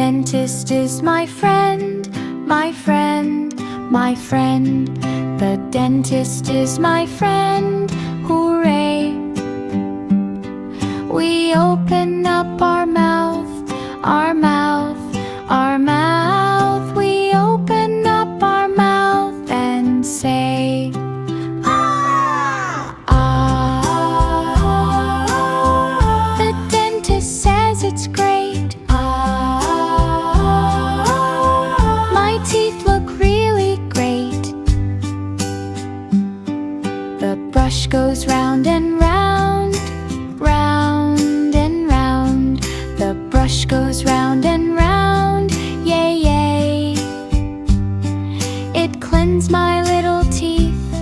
dentist is my friend, my friend, my friend. The dentist is my friend, hooray. We open up our mouth, our mouth, our mouth. We open up our mouth and say, ah! Ah! The dentist says it's great. Ah! My teeth look really great. The brush goes round and round, round and round. The brush goes round and round, yay, yay. It cleans my little teeth,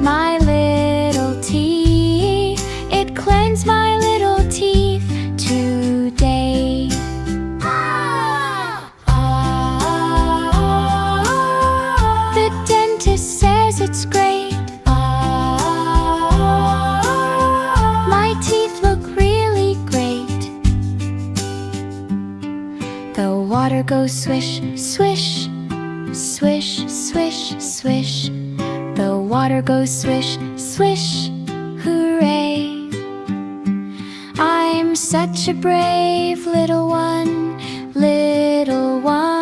my little teeth. It cleans my little teeth today. Ah! Ah! The dentist says it's great. Ah! My teeth look really great. The water goes swish, swish, swish, swish, swish. The water goes swish, swish, hooray. I'm such a brave little one, little one.